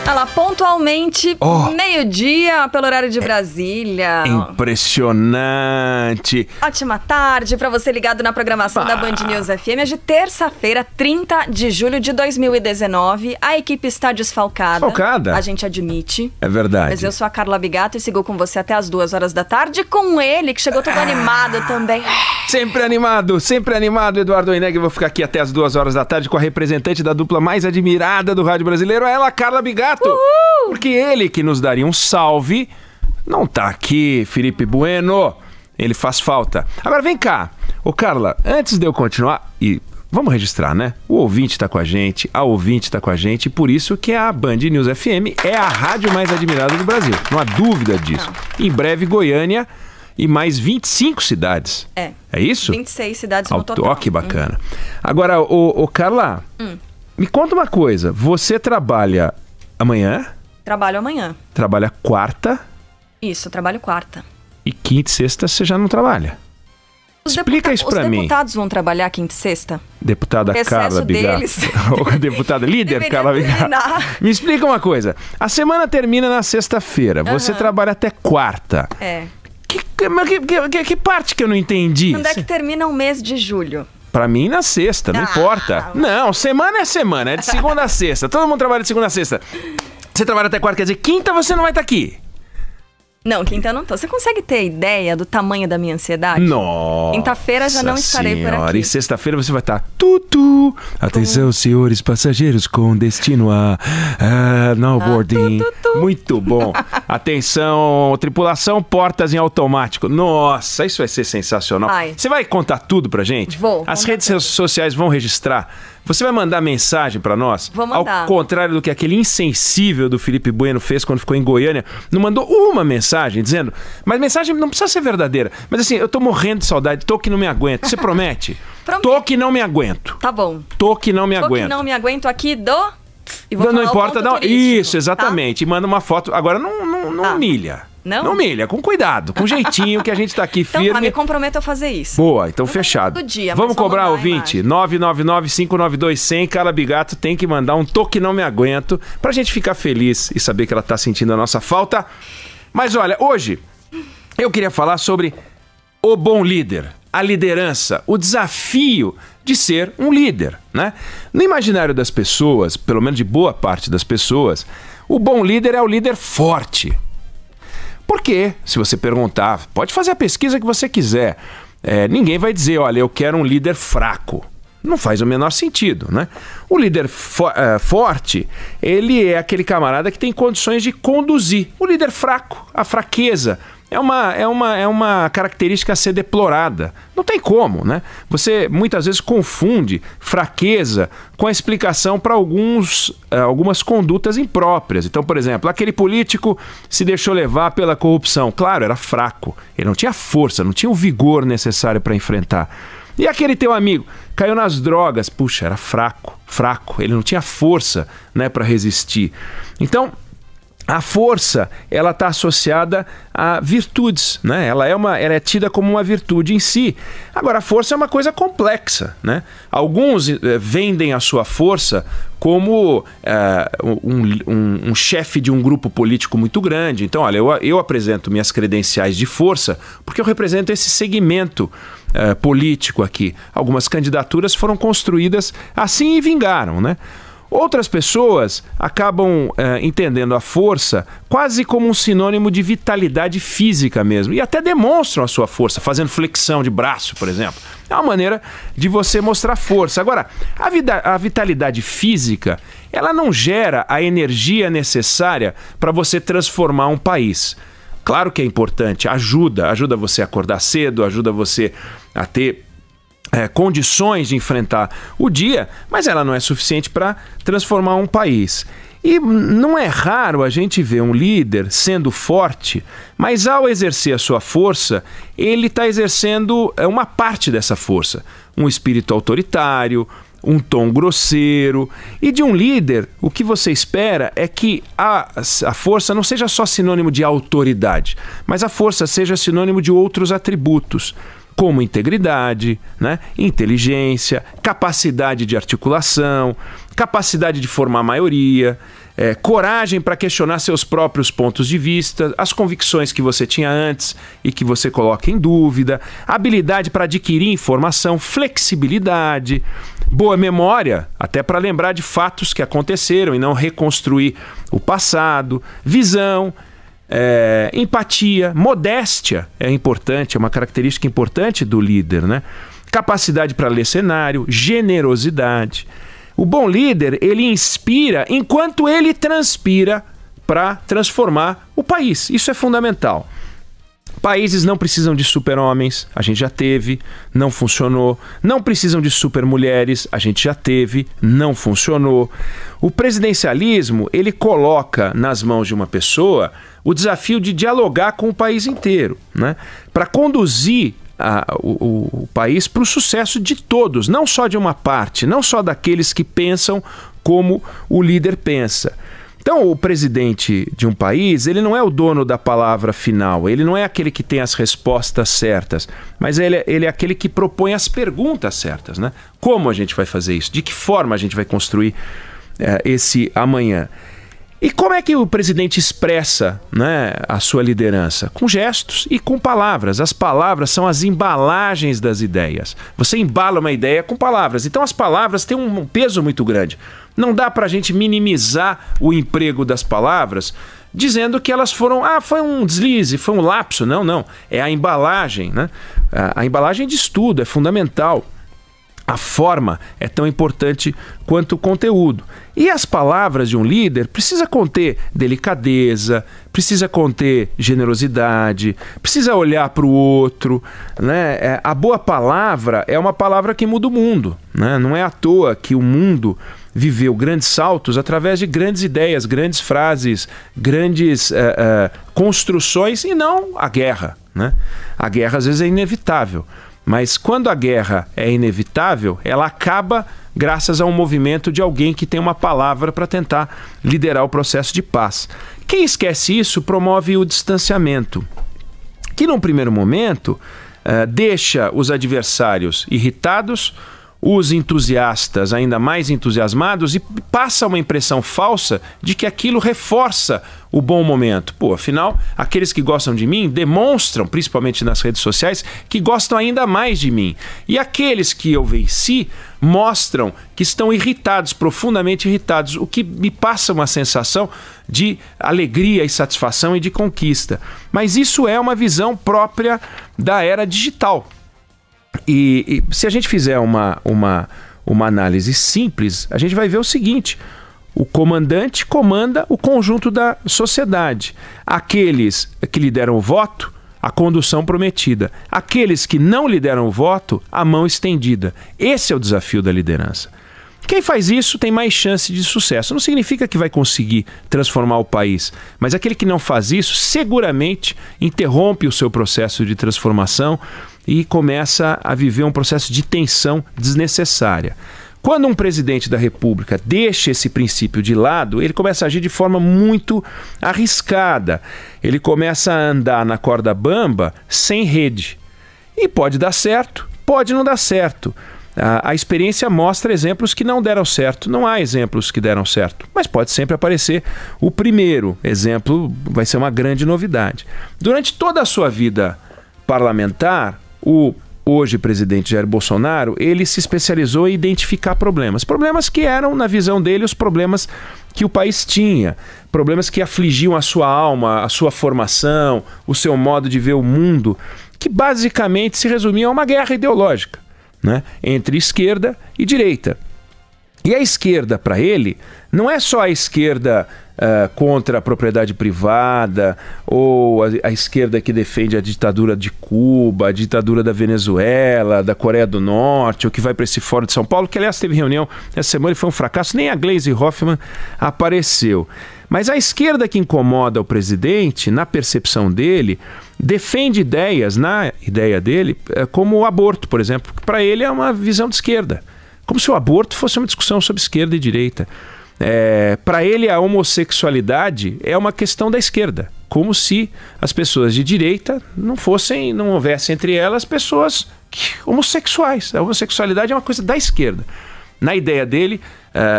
Olha lá, pontualmente, meio-dia, pelo horário de Brasília. Impressionante. Ótima tarde para você ligado na programação da Band News FM. É de terça-feira, 30 de julho de 2019. A equipe está desfalcada. Desfalcada? A gente admite. É verdade. Mas eu sou a Carla Bigato e sigo com você até as 2 horas da tarde. Com ele, que chegou todo animado também. Sempre animado, Eduardo Oineg. Eu vou ficar aqui até as 2 horas da tarde com a representante da dupla mais admirada do rádio brasileiro, ela, Carla Bigato. Uhul! Porque ele que nos daria um salve não tá aqui, Felipe Bueno. Ele faz falta. Agora vem cá. Ô Carla, antes de eu continuar, e vamos registrar, né? O ouvinte tá com a gente, a ouvinte tá com a gente, por isso que a Band News FM é a rádio mais admirada do Brasil. Não há dúvida disso. Em breve, Goiânia e mais 25 cidades. É isso? 26 cidades no total. Ó, que bacana. Agora, ô Carla, me conta uma coisa. Você trabalha amanhã? Trabalho amanhã. Trabalha quarta? Isso, trabalho quarta. E quinta e sexta você já não trabalha? Explica isso pra mim. Os deputados vão trabalhar quinta e sexta? Deputada Carla Bigato. Deputada líder Carla Bigato. Me explica uma coisa. A semana termina na sexta-feira. Você trabalha até quarta. Que parte que eu não entendi? Quando é que termina o mês de julho? Pra mim, na sexta, não importa. Não, semana é semana, é de segunda a sexta. Todo mundo trabalha de segunda a sexta. Você trabalha até quarta, quer dizer, quinta você não vai estar aqui. Não, quinta eu não tô. Você consegue ter ideia do tamanho da minha ansiedade? Nossa, quinta-feira já não estarei por aqui. E sexta-feira você vai estar tutu. Atenção, senhores passageiros com destino a no boarding. Muito bom. Atenção, tripulação, portas em automático. Nossa, isso vai ser sensacional. Você vai contar tudo pra gente? Vou. As redes sociais vão registrar. Você vai mandar mensagem pra nós? Vou mandar. Ao contrário do que aquele insensível do Felipe Bueno fez quando ficou em Goiânia, não mandou uma mensagem dizendo, mas mensagem não precisa ser verdadeira, mas assim, eu tô morrendo de saudade, tô que não me aguento. Você promete? Tô que não me aguento. Tá bom. Tô que não me aguento. Tô que não me aguento aqui e vou não importa, não. Turístico, isso, exatamente. E manda uma foto. Agora não humilha. Não humilha, com cuidado, com jeitinho que a gente tá aqui firme. Então me comprometo a fazer isso. Boa, então fechado. Todo dia, vamos cobrar, ouvinte, 999-592-100, Carla Bigato tem que mandar um toque não me aguento pra gente ficar feliz e saber que ela tá sentindo a nossa falta. Mas olha, hoje eu queria falar sobre o bom líder, a liderança, o desafio de ser um líder, né? No imaginário das pessoas, pelo menos de boa parte das pessoas, o bom líder é o líder forte. Porque, se você perguntar, pode fazer a pesquisa que você quiser, ninguém vai dizer, olha, eu quero um líder fraco. Não faz o menor sentido, né? O líder forte, ele é aquele camarada que tem condições de conduzir. O líder fraco, a fraqueza, é uma característica a ser deplorada. Não tem como, né? Você muitas vezes confunde fraqueza com a explicação para algumas condutas impróprias. Então, por exemplo, aquele político se deixou levar pela corrupção. Claro, era fraco. Ele não tinha força, não tinha o vigor necessário para enfrentar. E aquele teu amigo caiu nas drogas. Puxa, era fraco. Ele não tinha força, né, para resistir. Então, a força, ela está associada a virtudes, né? Ela é tida como uma virtude em si. Agora, a força é uma coisa complexa, né? Alguns vendem a sua força como um chefe de um grupo político muito grande. Então, olha, eu apresento minhas credenciais de força porque eu represento esse segmento político aqui. Algumas candidaturas foram construídas assim e vingaram, né? Outras pessoas acabam entendendo a força quase como um sinônimo de vitalidade física mesmo. E até demonstram a sua força, fazendo flexão de braço, por exemplo. É uma maneira de você mostrar força. Agora, a vitalidade física, ela não gera a energia necessária para você transformar um país. Claro que é importante, ajuda você a acordar cedo, ajuda você a ter condições de enfrentar o dia, mas ela não é suficiente para transformar um país. E não é raro a gente ver um líder sendo forte, mas ao exercer a sua força, ele está exercendo uma parte dessa força. Um espírito autoritário, um tom grosseiro. E de um líder, o que você espera é que a força não seja só sinônimo de autoridade, mas a força seja sinônimo de outros atributos, como integridade, né? Inteligência, capacidade de articulação, capacidade de formar maioria, coragem para questionar seus próprios pontos de vista, as convicções que você tinha antes e que você coloca em dúvida, habilidade para adquirir informação, flexibilidade, boa memória, até para lembrar de fatos que aconteceram e não reconstruir o passado, visão, empatia, modéstia é importante, é uma característica importante do líder, né? Capacidade para ler cenário, generosidade. O bom líder, ele inspira enquanto ele transpira para transformar o país. Isso é fundamental. Países não precisam de super-homens, a gente já teve, não funcionou. Não precisam de super-mulheres, a gente já teve, não funcionou. O presidencialismo, ele coloca nas mãos de uma pessoa o desafio de dialogar com o país inteiro, né? Para conduzir o país para o sucesso de todos, não só de uma parte, não só daqueles que pensam como o líder pensa. Então, o presidente de um país, ele não é o dono da palavra final, ele não é aquele que tem as respostas certas, mas ele é aquele que propõe as perguntas certas, né? Como a gente vai fazer isso? De que forma a gente vai construir esse amanhã? E como é que o presidente expressa, né, a sua liderança? Com gestos e com palavras. As palavras são as embalagens das ideias. Você embala uma ideia com palavras. Então as palavras têm um peso muito grande. Não dá para a gente minimizar o emprego das palavras dizendo que elas foram, foi um deslize, foi um lapso. Não, não. É a embalagem, né? A embalagem de estudo é fundamental. A forma é tão importante quanto o conteúdo. E as palavras de um líder precisa conter delicadeza, precisa conter generosidade, precisa olhar para o outro, né? A boa palavra é uma palavra que muda o mundo, né? Não é à toa que o mundo viveu grandes saltos através de grandes ideias, grandes frases, grandes construções e não a guerra, né? A guerra às vezes é inevitável. Mas quando a guerra é inevitável, ela acaba graças a um movimento de alguém que tem uma palavra para tentar liderar o processo de paz. Quem esquece isso promove o distanciamento, que num primeiro momento deixa os adversários irritados, os entusiastas ainda mais entusiasmados e passa uma impressão falsa de que aquilo reforça o bom momento. Pô, afinal, aqueles que gostam de mim demonstram, principalmente nas redes sociais, que gostam ainda mais de mim. E aqueles que eu venci mostram que estão irritados, profundamente irritados, o que me passa uma sensação de alegria e satisfação e de conquista. Mas isso é uma visão própria da era digital. E se a gente fizer uma análise simples, a gente vai ver o seguinte: o comandante comanda o conjunto da sociedade. Aqueles que lhe deram o voto, a condução prometida. Aqueles que não lhe deram o voto, a mão estendida. Esse é o desafio da liderança. Quem faz isso tem mais chance de sucesso. Não significa que vai conseguir transformar o país, mas aquele que não faz isso seguramente interrompe o seu processo de transformação e começa a viver um processo de tensão desnecessária. Quando um presidente da República deixa esse princípio de lado, ele começa a agir de forma muito arriscada. Ele começa a andar na corda bamba sem rede. E pode dar certo, pode não dar certo. A experiência mostra exemplos que não deram certo. Não há exemplos que deram certo, mas pode sempre aparecer o primeiro exemplo, vai ser uma grande novidade. Durante toda a sua vida parlamentar, o hoje presidente Jair Bolsonaro, ele se especializou em identificar problemas. Problemas que eram, na visão dele, os problemas que o país tinha. Problemas que afligiam a sua alma, a sua formação, o seu modo de ver o mundo, que basicamente se resumiam a uma guerra ideológica, né, entre esquerda e direita. E a esquerda, para ele, não é só a esquerda contra a propriedade privada, ou a esquerda que defende a ditadura de Cuba, a ditadura da Venezuela, da Coreia do Norte, ou que vai para esse Fórum de São Paulo, que aliás teve reunião essa semana e foi um fracasso, nem a Gleisi Hoffmann apareceu. Mas a esquerda que incomoda o presidente, na percepção dele, defende ideias, na ideia dele, como o aborto, por exemplo, que para ele é uma visão de esquerda. Como se o aborto fosse uma discussão sobre esquerda e direita. Para ele, a homossexualidade é uma questão da esquerda. como se as pessoas de direita não houvesse entre elas pessoas homossexuais. A homossexualidade é uma coisa da esquerda. Na ideia dele,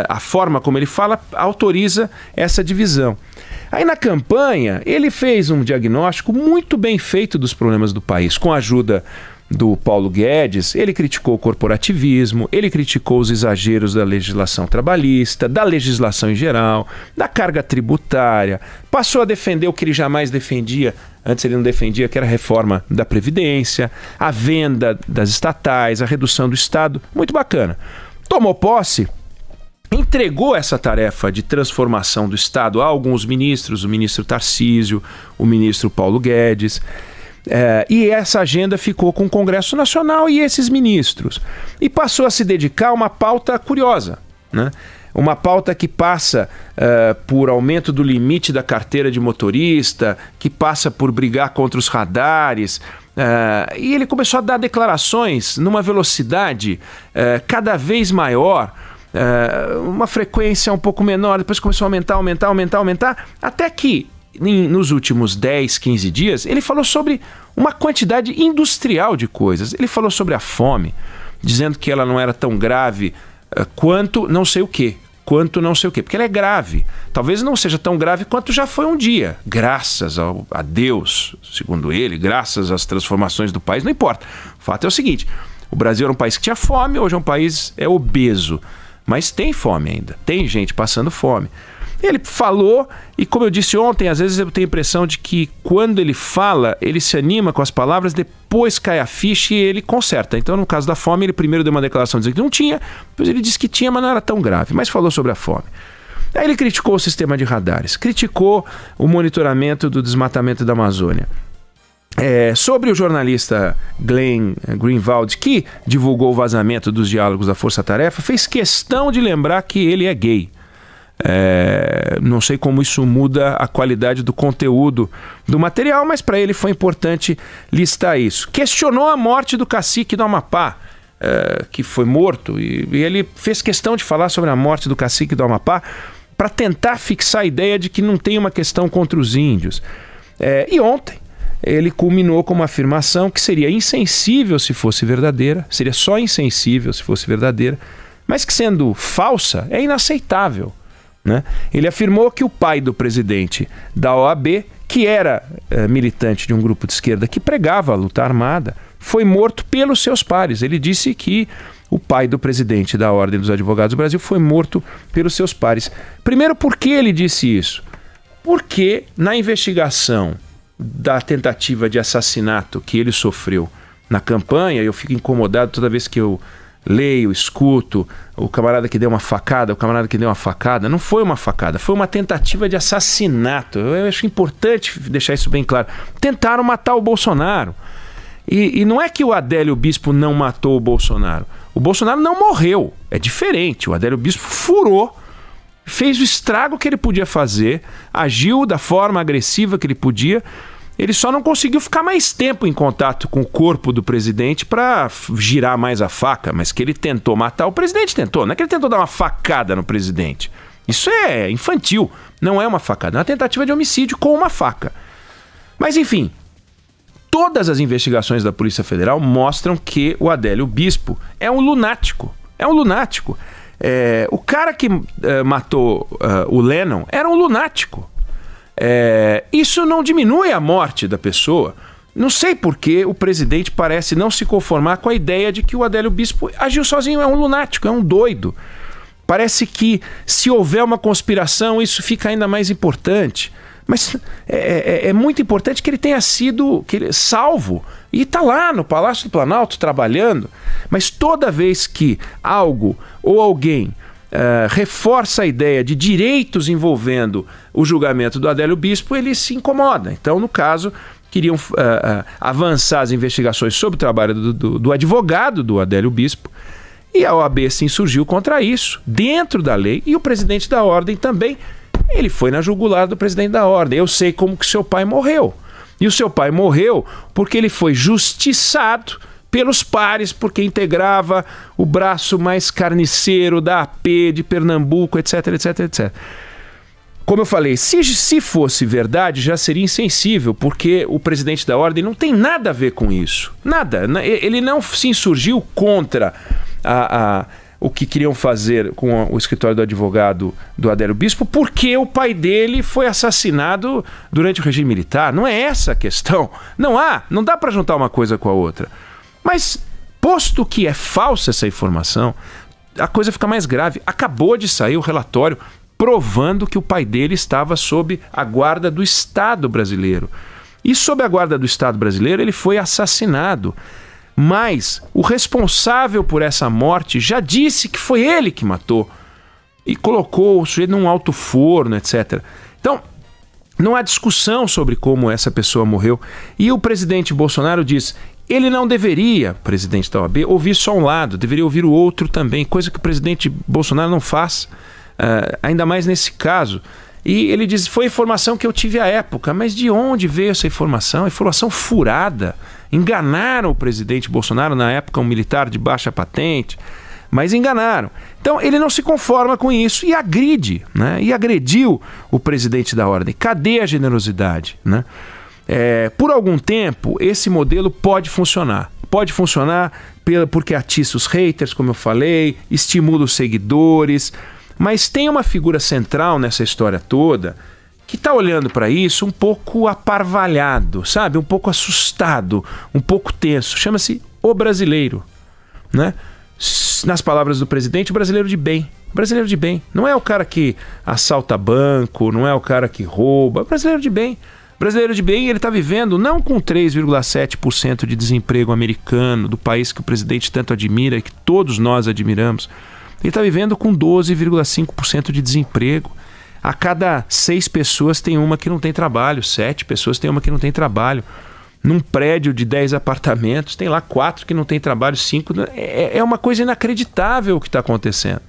a forma como ele fala autoriza essa divisão. Aí na campanha, ele fez um diagnóstico muito bem feito dos problemas do país, com a ajuda do Paulo Guedes. Ele criticou o corporativismo, ele criticou os exageros da legislação trabalhista, da legislação em geral, da carga tributária, passou a defender o que ele jamais defendia, antes ele não defendia, que era a reforma da Previdência, a venda das estatais, a redução do Estado, muito bacana. Tomou posse, entregou essa tarefa de transformação do Estado a alguns ministros, o ministro Tarcísio, o ministro Paulo Guedes, e essa agenda ficou com o Congresso Nacional e esses ministros. E passou a se dedicar a uma pauta curiosa, né? Uma pauta que passa por aumento do limite da carteira de motorista, que passa por brigar contra os radares. E ele começou a dar declarações numa velocidade cada vez maior, uma frequência um pouco menor, depois começou a aumentar, até que nos últimos 10, 15 dias, ele falou sobre uma quantidade industrial de coisas. Ele falou sobre a fome, dizendo que ela não era tão grave quanto não sei o quê, porque ela é grave. Talvez não seja tão grave quanto já foi um dia, graças a Deus, segundo ele, graças às transformações do país, não importa. O fato é o seguinte, o Brasil era um país que tinha fome, hoje é um país obeso, mas tem fome ainda, tem gente passando fome. Ele falou, e como eu disse ontem, às vezes eu tenho a impressão de que quando ele fala, ele se anima com as palavras, depois cai a ficha e ele conserta. Então, no caso da fome, ele primeiro deu uma declaração dizendo que não tinha, depois ele disse que tinha, mas não era tão grave, mas falou sobre a fome. Aí ele criticou o sistema de radares, criticou o monitoramento do desmatamento da Amazônia. Sobre o jornalista Glenn Greenwald, que divulgou o vazamento dos diálogos da Força Tarefa, fez questão de lembrar que ele é gay. Não sei como isso muda a qualidade do conteúdo do material, mas para ele foi importante listar isso. Questionou a morte do cacique do Amapá, que foi morto, e ele fez questão de falar sobre a morte do cacique do Amapá para tentar fixar a ideia de que não tem uma questão contra os índios. E ontem ele culminou com uma afirmação que seria insensível se fosse verdadeira, seria só insensível se fosse verdadeira, mas que sendo falsa é inaceitável. Né? Ele afirmou que o pai do presidente da OAB, que era militante de um grupo de esquerda que pregava a luta armada, foi morto pelos seus pares. Ele disse que o pai do presidente da Ordem dos Advogados do Brasil foi morto pelos seus pares. Primeiro, por que ele disse isso? Porque na investigação da tentativa de assassinato que ele sofreu na campanha, eu fico incomodado toda vez que eu leio, escuto, o camarada que deu uma facada, não foi uma facada, foi uma tentativa de assassinato. Eu acho importante deixar isso bem claro. Tentaram matar o Bolsonaro. E não é que o Adélio Bispo não matou o Bolsonaro não morreu, é diferente. O Adélio Bispo furou, fez o estrago que ele podia fazer, agiu da forma agressiva que ele podia. Ele só não conseguiu ficar mais tempo em contato com o corpo do presidente para girar mais a faca, mas que ele tentou matar o presidente, tentou. Não é que ele tentou dar uma facada no presidente. Isso é infantil, não é uma facada, é uma tentativa de homicídio com uma faca. Mas enfim, todas as investigações da Polícia Federal mostram que o Adélio Bispo é um lunático. O cara que matou o Lennon era um lunático. Isso não diminui a morte da pessoa. Não sei por que o presidente parece não se conformar com a ideia de que o Adélio Bispo agiu sozinho, é um lunático, é um doido. Parece que se houver uma conspiração, isso fica ainda mais importante. Mas é muito importante que ele tenha sido salvo e está lá no Palácio do Planalto trabalhando. Mas toda vez que algo ou alguém reforça a ideia de direitos envolvendo o julgamento do Adélio Bispo, ele se incomoda. Então, no caso, queriam avançar as investigações sobre o trabalho do advogado do Adélio Bispo, e a OAB se insurgiu contra isso, dentro da lei, e o presidente da Ordem também. Ele foi na jugular do presidente da Ordem. Eu sei como que seu pai morreu. E o seu pai morreu porque ele foi justiçado pelos pares, porque integrava o braço mais carniceiro da AP de Pernambuco, etc, etc, etc. como eu falei, se fosse verdade, já seria insensível, porque o presidente da ordem não tem nada a ver com isso. Nada. Ele não se insurgiu contra o que queriam fazer com o escritório do advogado do Adélio Bispo, porque o pai dele foi assassinado durante o regime militar. Não é essa a questão. Não dá para juntar uma coisa com a outra. Mas, posto que é falsa essa informação, a coisa fica mais grave. Acabou de sair o relatório provando que o pai dele estava sob a guarda do Estado brasileiro. E sob a guarda do Estado brasileiro ele foi assassinado. Mas o responsável por essa morte já disse que foi ele que matou. E colocou o sujeito num alto forno, etc. Então, não há discussão sobre como essa pessoa morreu. E o presidente Bolsonaro diz... Ele não deveria, presidente da OAB, ouvir só um lado, deveria ouvir o outro também, coisa que o presidente Bolsonaro não faz, ainda mais nesse caso. E ele diz, foi informação que eu tive à época, mas de onde veio essa informação? Informação furada. Enganaram o presidente Bolsonaro, na época um militar de baixa patente, mas enganaram. Então ele não se conforma com isso e agride, né? E agrediu o presidente da ordem. Cadê a generosidade, né? Por algum tempo, esse modelo pode funcionar. Pode funcionar porque atiça os haters, como eu falei, estimula os seguidores, mas tem uma figura central nessa história toda que está olhando para isso um pouco aparvalhado, sabe? Um pouco assustado, um pouco tenso. Chama-se o brasileiro, né? Nas palavras do presidente, o brasileiro de bem. Brasileiro de bem. Não é o cara que assalta banco, não é o cara que rouba. Brasileiro de bem. Brasileiro de bem, ele está vivendo não com 3,7% de desemprego americano, do país que o presidente tanto admira e que todos nós admiramos. Ele está vivendo com 12,5% de desemprego. A cada 6 pessoas tem uma que não tem trabalho, 7 pessoas tem uma que não tem trabalho. Num prédio de 10 apartamentos, tem lá 4 que não tem trabalho, 5... É uma coisa inacreditável o que está acontecendo.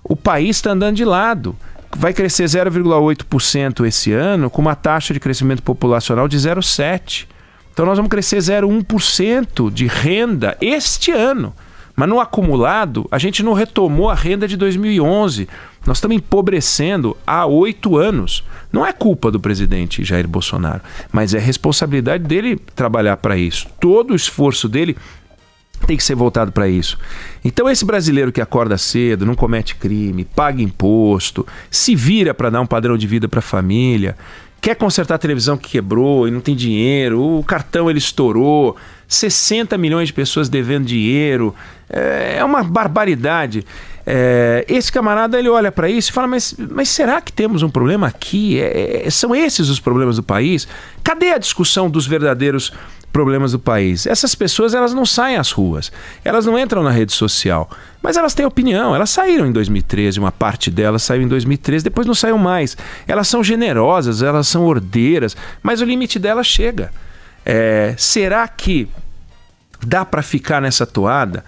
O país está andando de lado. Vai crescer 0,8% esse ano, com uma taxa de crescimento populacional de 0,7%. Então nós vamos crescer 0,1% de renda este ano. Mas no acumulado, a gente não retomou a renda de 2011. Nós estamos empobrecendo há 8 anos. Não é culpa do presidente Jair Bolsonaro, mas é responsabilidade dele trabalhar para isso. Todo o esforço dele tem que ser voltado para isso. Então esse brasileiro que acorda cedo, não comete crime, paga imposto, se vira para dar um padrão de vida para a família, quer consertar a televisão que quebrou e não tem dinheiro, o cartão ele estourou, 60 milhões de pessoas devendo dinheiro, é uma barbaridade. Esse camarada ele olha para isso e fala, mas será que temos um problema aqui? São esses os problemas do país? Cadê a discussão dos verdadeiros problemas do país? Essas pessoas elas não saem às ruas, elas não entram na rede social, mas elas têm opinião. Elas saíram em 2013, uma parte delas saiu em 2013, depois não saiu mais. Elas são generosas, elas são ordeiras, mas o limite delas chega. Será que dá para ficar nessa toada?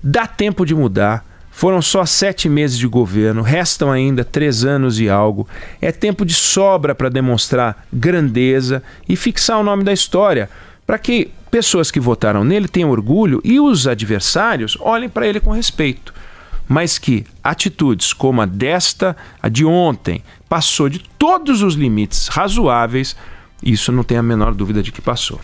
Dá tempo de mudar. Foram só 7 meses de governo, restam ainda 3 anos e algo. É tempo de sobra para demonstrar grandeza e fixar o nome da história, para que pessoas que votaram nele tenham orgulho e os adversários olhem para ele com respeito. Mas que atitudes como a de ontem, passou de todos os limites razoáveis, isso não tem a menor dúvida de que passou.